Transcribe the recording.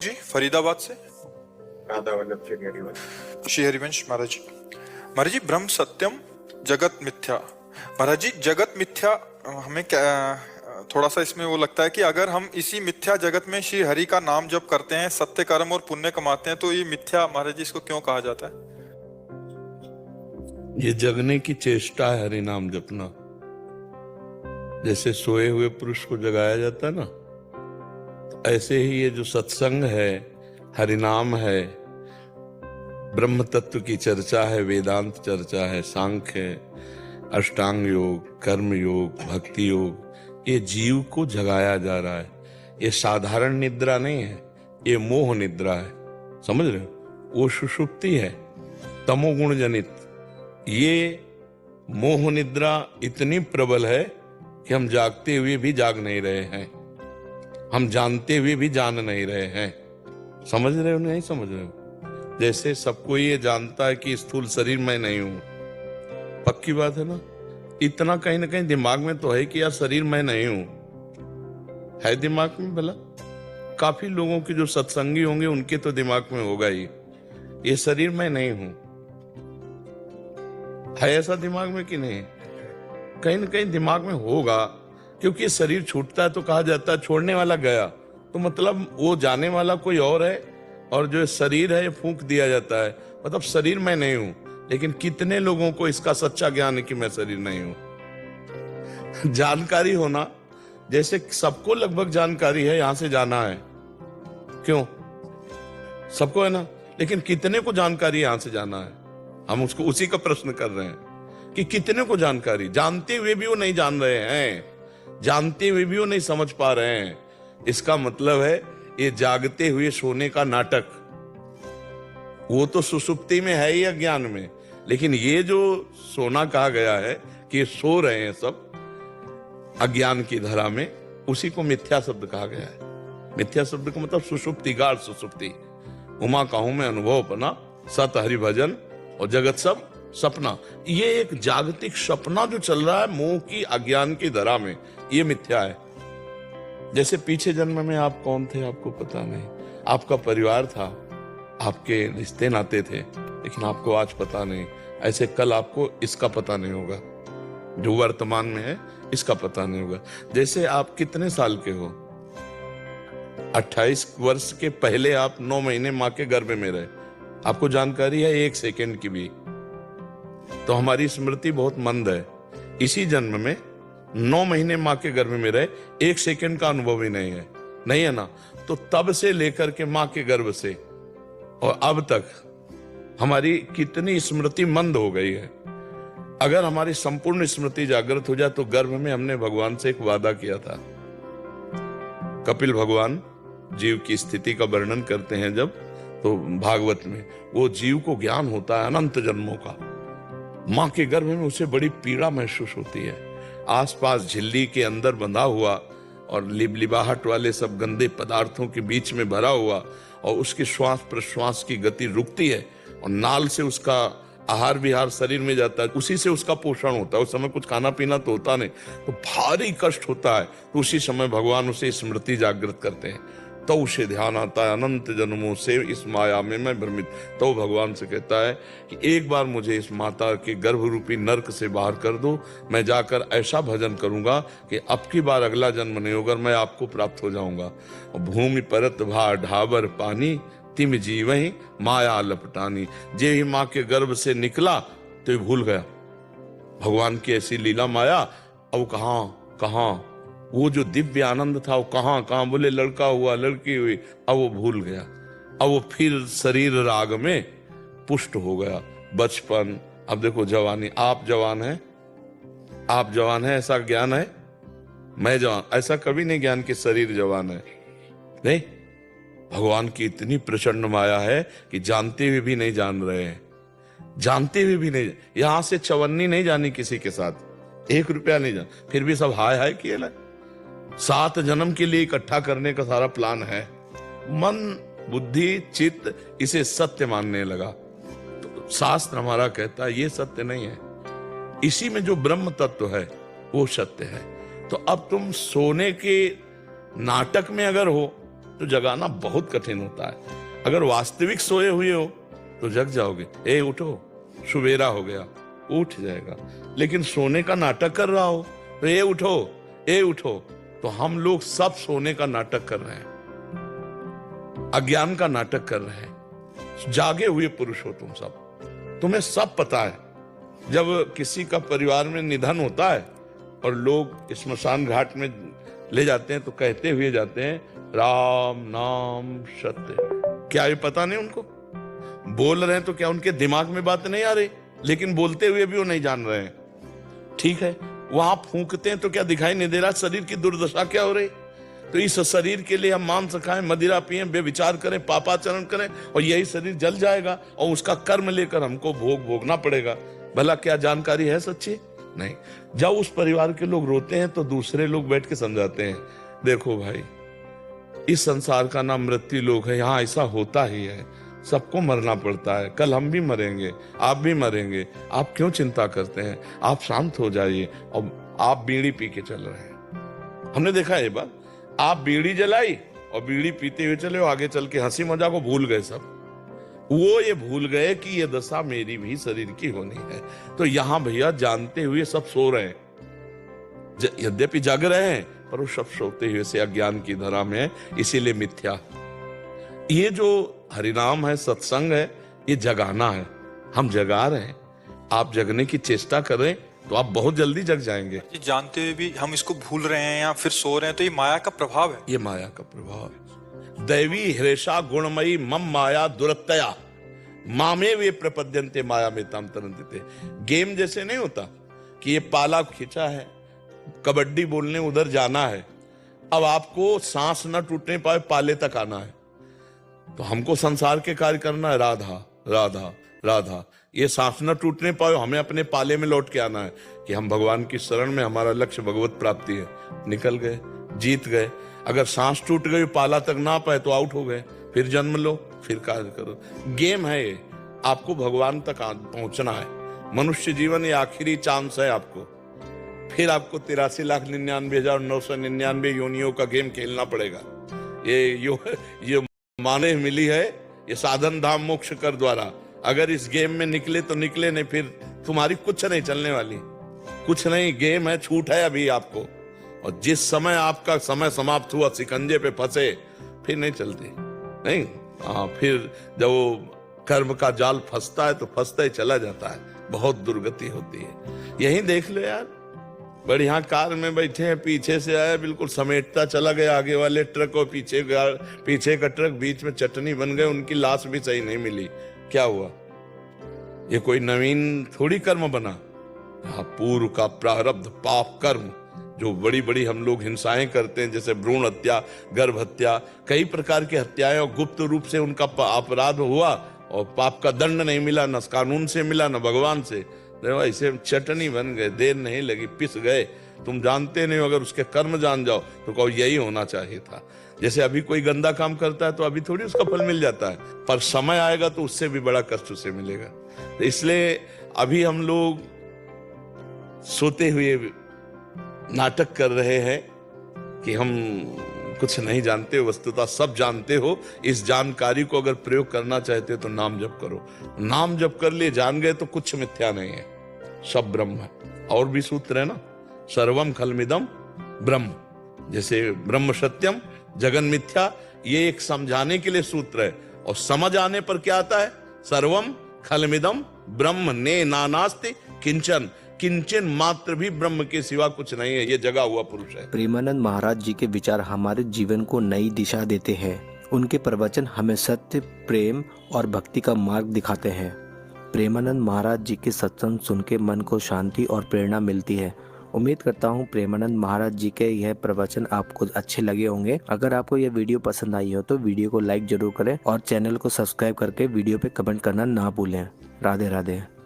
जी फरीदाबाद से राधा वल्लभ श्री हरिवंश। श्री हरिवंश महाराज जी ब्रह्म सत्यम जगत मिथ्या। महाराज जी जगत मिथ्या हमें क्या थोड़ा सा इसमें वो लगता है कि अगर हम इसी मिथ्या जगत में श्री हरि का नाम जप करते हैं, सत्य कर्म और पुण्य कमाते हैं, तो ये मिथ्या महाराज जी इसको क्यों कहा जाता है? ये जगने की चेष्टा है हरि नाम जपना। जैसे सोए हुए पुरुष को जगाया जाता है ना, ऐसे ही ये जो सत्संग है, हरिनाम है, ब्रह्म तत्व की चर्चा है, वेदांत चर्चा है, सांख्य है, अष्टांग योग, कर्म योग, भक्ति योग, ये जीव को जगाया जा रहा है। ये साधारण निद्रा नहीं है, ये मोह निद्रा है। समझ रहे हो? वो सुषुप्ति है तमोगुण जनित। ये मोह निद्रा इतनी प्रबल है कि हम जागते हुए भी जाग नहीं रहे हैं, हम जानते हुए भी जान नहीं रहे हैं। समझ रहे हो नहीं समझ रहे हो? जैसे सबको ये जानता है कि स्थूल शरीर मैं नहीं हूं, पक्की बात है ना। इतना कहीं ना कहीं दिमाग में तो है कि यार शरीर मैं नहीं हूं, है दिमाग में भला। काफी लोगों के जो सत्संगी होंगे उनके तो दिमाग में होगा ही, ये शरीर मैं नहीं हूं। है ऐसा दिमाग में कि नहीं? कहीं ना कहीं दिमाग में होगा, क्योंकि शरीर छूटता है तो कहा जाता है छोड़ने वाला गया, तो मतलब वो जाने वाला कोई और है, और जो शरीर है फूंक दिया जाता है, मतलब शरीर मैं नहीं हूं। लेकिन कितने लोगों को इसका सच्चा ज्ञान है कि मैं शरीर नहीं हूं? जानकारी होना, जैसे सबको लगभग जानकारी है यहां से जाना है, क्यों? सबको है ना, लेकिन कितने को जानकारी यहां से जाना है? हम उसको उसी का प्रश्न कर रहे हैं कि कितने को जानकारी, जानते हुए भी वो नहीं जान रहे हैं, जानते हुए भी वो नहीं समझ पा रहे हैं। इसका मतलब है ये जागते हुए सोने का नाटक। वो तो सुसुप्ति में है ही अज्ञान में, लेकिन ये जो सोना कहा गया है कि ये सो रहे हैं सब अज्ञान की धरा में, उसी को मिथ्या शब्द कहा गया है। मिथ्या शब्द का मतलब सुषुप्ति, गाढ़ सुसुप्ति। उमा कहूं में अनुभव अपना, सत हरि भजन और जगत सब सपना। ये एक जागतिक सपना जो चल रहा है मोह की अज्ञान की धरा में, ये मिथ्या है। जैसे पीछे जन्म में आप कौन थे आपको पता नहीं, आपका परिवार था, आपके रिश्ते नाते थे, लेकिन आपको आज पता नहीं। ऐसे कल आपको इसका पता नहीं होगा, जो वर्तमान में है इसका पता नहीं होगा। जैसे आप कितने साल के हो, 28 वर्ष के पहले आप 9 महीने मां के गर्भ में रहे, आपको जानकारी है 1 सेकेंड की भी। तो हमारी स्मृति बहुत मंद है। इसी जन्म में 9 महीने मां के गर्भ में रहे, 1 सेकेंड का अनुभव ही नहीं है, नहीं है ना। तो तब से लेकर के मां के गर्भ से और अब तक हमारी कितनी स्मृति मंद हो गई है। अगर हमारी संपूर्ण स्मृति जागृत हो जाए तो गर्भ में हमने भगवान से एक वादा किया था। कपिल भगवान जीव की स्थिति का वर्णन करते हैं जब, तो भागवत में वो जीव को ज्ञान होता है अनंत जन्मों का। मां के गर्भ में उसे बड़ी पीड़ा महसूस होती है, आसपास झिल्ली के अंदर बंधा हुआ और लिबलिबाहट वाले सब गंदे पदार्थों के बीच में भरा हुआ, और उसके श्वास प्रश्वास की गति रुकती है, और नाल से उसका आहार विहार शरीर में जाता है, उसी से उसका पोषण होता है। उस समय कुछ खाना पीना तो होता नहीं, तो भारी कष्ट होता है। तो उसी समय भगवान उसे स्मृति जागृत करते हैं, तो उसे ध्यान आता है अनंत जन्मों से इस माया में मैं भ्रमित। तो भगवान से कहता है कि एक बार मुझे इस माता के गर्भ रूपी नरक से बाहर कर दो, मैं जाकर ऐसा भजन करूंगा कि अब की बार अगला जन्म नहीं होगा, मैं आपको प्राप्त हो जाऊंगा। भूमि परत भा ढाबर पानी, तिम जीवहि माया लपटानी। जे ही माँ के गर्भ से निकला तो भूल गया भगवान की ऐसी लीला माया। अब कहाँ वो जो दिव्य आनंद था वो कहाँ बोले लड़का हुआ लड़की हुई, अब वो भूल गया। अब वो फिर शरीर राग में पुष्ट हो गया। बचपन, अब देखो जवानी, आप जवान हैं ऐसा ज्ञान है, मैं जवान ऐसा कभी नहीं ज्ञान कि शरीर जवान है, नहीं। भगवान की इतनी प्रचंड माया है कि जानते हुए भी नहीं जान रहे हैं, जानते हुए भी नहीं। यहां से चवन्नी नहीं जानी किसी के साथ, 1 रुपया नहीं जान, फिर भी सब हाय हाय किए ना। 7 जन्म के लिए इकट्ठा करने का सारा प्लान है। मन बुद्धि चित्त इसे सत्य मानने लगा। तो शास्त्र हमारा कहता है ये सत्य नहीं है, इसी में जो ब्रह्म तत्व है वो सत्य है। तो अब तुम सोने के नाटक में अगर हो तो जगाना बहुत कठिन होता है। अगर वास्तविक सोए हुए हो तो जग जाओगे, ए उठो, सुबेरा हो गया, उठ जाएगा। लेकिन सोने का नाटक कर रहा हो तो ए उठो, ए उठो। तो हम लोग सब सोने का नाटक कर रहे हैं, अज्ञान का नाटक कर रहे हैं। जागे हुए पुरुष हो तुम सब, तुम्हें सब पता है। जब किसी का परिवार में निधन होता है और लोग स्मशान घाट में ले जाते हैं तो कहते हुए जाते हैं, राम नाम सत्य। क्या ये पता नहीं उनको? बोल रहे हैं तो क्या उनके दिमाग में बात नहीं आ रही? लेकिन बोलते हुए भी वो नहीं जान रहे हैं। ठीक है, वहां फूंकते हैं तो क्या दिखाई नहीं दे रहा शरीर की दुर्दशा क्या हो रही? तो इस शरीर के लिए हम मांस खाएं, मदिरा पिएं, बेविचार करें, पापाचरण करें और यही शरीर जल जाएगा और उसका कर्म लेकर हमको भोगना पड़ेगा। भला क्या जानकारी है सच्ची? नहीं। जब उस परिवार के लोग रोते हैं तो दूसरे लोग बैठ के समझाते हैं, देखो भाई, इस संसार का नाम मृत्यु लोक है, यहाँ ऐसा होता ही है, सबको मरना पड़ता है, कल हम भी मरेंगे, आप भी मरेंगे, आप क्यों चिंता करते हैं? आप शांत हो जाइए। और आप बीड़ी पी के चल रहे हैं, हमने देखा है ये बात। आप बीड़ी जलाई और बीड़ी पीते हुए चले, आगे चल के हंसी मजाक को भूल गए सब। वो ये भूल गए कि ये दशा मेरी भी शरीर की होनी है। तो यहां भैया जानते हुए सब सो रहे हैं, यद्यपि जाग रहे हैं, पर वो सब सोते हुए से अज्ञान की धरा में है, इसीलिए मिथ्या। ये जो हरिनाम है, सत्संग है, ये जगाना है। हम जगा रहे हैं, आप जगने की चेष्टा करें तो आप बहुत जल्दी जग जाएंगे। ये जानते हुए भी हम इसको भूल रहे हैं या फिर सो रहे हैं, तो ये माया का प्रभाव है। ये माया का प्रभाव है। दैवी हृषा गुणमयी मम माया दुरत्तया मामे वे प्रपद्यन्ते माया में ताम तरन्ते। गेम जैसे नहीं होता कि ये पाला खींचा है, कबड्डी बोलने उधर जाना है, अब आपको सांस न टूटने पाए पाले तक आना है। तो हमको संसार के कार्य करना है, राधा राधा राधा। ये सांस न टूटने पाए, हमें अपने पाले में लौट के आना है कि हम भगवान की शरण में, हमारा लक्ष्य भगवत प्राप्ति है। निकल गए, जीत गए। अगर सांस टूट गई, पाला तक ना पाए तो आउट हो गए, फिर जन्म लो, फिर कार्य करो। गेम है ये, आपको भगवान तक पहुंचना है। मनुष्य जीवन ये आखिरी चांस है आपको। फिर आपको 83,99,999 योनियों का गेम खेलना पड़ेगा। ये माने मिली है, ये साधन धाम मोक्ष कर द्वारा। अगर इस गेम में निकले तो निकले, नहीं फिर तुम्हारी कुछ नहीं चलने वाली, कुछ नहीं। गेम है, छूट है अभी आपको। और जिस समय आपका समय समाप्त हुआ, शिकंजे पे फंसे, फिर नहीं चलती नहीं। फिर जब वो कर्म का जाल फंसता है तो फंसता ही चला जाता है, बहुत दुर्गति होती है। यही देख लो यार, बढ़िया कार में बैठे हैं, पीछे से आया, बिल्कुल समेटता चला गया आगे वाले ट्रक, और पीछे का ट्रक बीच में चटनी बन गए, उनकी लाश भी सही नहीं मिली। क्या हुआ? ये कोई नवीन थोड़ी कर्म बना, पूर्व का प्रारब्ध पाप कर्म, जो बड़ी बड़ी हम लोग हिंसाएं करते हैं, जैसे भ्रूण हत्या, गर्भ हत्या, कई प्रकार की हत्याएं, और गुप्त रूप से उनका अपराध हुआ और पाप का दंड नहीं मिला, न कानून से मिला न भगवान से। ऐसे चटनी बन गए, देर नहीं लगी, पिस गए। तुम जानते नहीं हो, अगर उसके कर्म जान जाओ तो कहो यही होना चाहिए था। जैसे अभी कोई गंदा काम करता है तो अभी थोड़ी उसका फल मिल जाता है, पर समय आएगा तो उससे भी बड़ा कष्ट उसे मिलेगा। तो इसलिए अभी हम लोग सोते हुए नाटक कर रहे हैं कि हम कुछ नहीं जानते हो, वस्तुतः सब जानते हो। इस जानकारी को अगर प्रयोग करना चाहते हो तो नाम जप करो। नाम जप कर लिए, जान गए तो कुछ मिथ्या नहीं है, सब ब्रह्म है। और भी सूत्र है ना, सर्वम खलमिदम ब्रह्म, जैसे ब्रह्म सत्यम जगन मिथ्या, ये एक समझाने के लिए सूत्र है। और समझ आने पर क्या आता है? सर्वम खलमिदम ब्रह्म ने नानास्ति किंचन, किंचन मात्र भी ब्रह्म के सिवा कुछ नहीं है। ये जगा हुआ पुरुष है। प्रेमानंद महाराज जी के विचार हमारे जीवन को नई दिशा देते हैं। उनके प्रवचन हमें सत्य, प्रेम और भक्ति का मार्ग दिखाते हैं। प्रेमानंद महाराज जी के सत्संग सुन के मन को शांति और प्रेरणा मिलती है। उम्मीद करता हूँ प्रेमानंद महाराज जी के यह प्रवचन आपको अच्छे लगे होंगे। अगर आपको यह वीडियो पसंद आई हो तो वीडियो को लाइक जरूर करें और चैनल को सब्सक्राइब करके वीडियो पे कमेंट करना ना भूलें। राधे राधे।